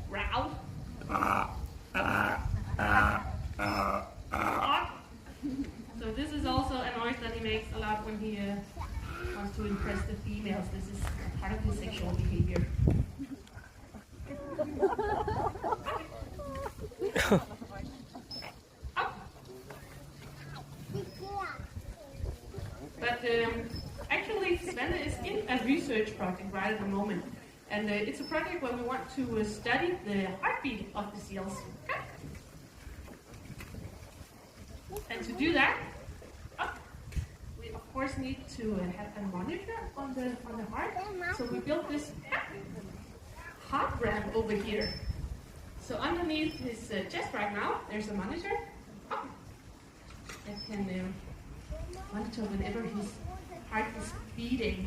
growl. So this is also a noise that he makes a lot when he wants to impress the females. This is part of his sexual behavior. But actually, Svante is in a research project right at the moment. And it's a project where we want to study the heartbeat of the seals. And to do that, we of course need to have a monitor on the heart. So we built this heart ramp over here. So underneath his chest right now, there's a monitor that can monitor whenever his heart is beating.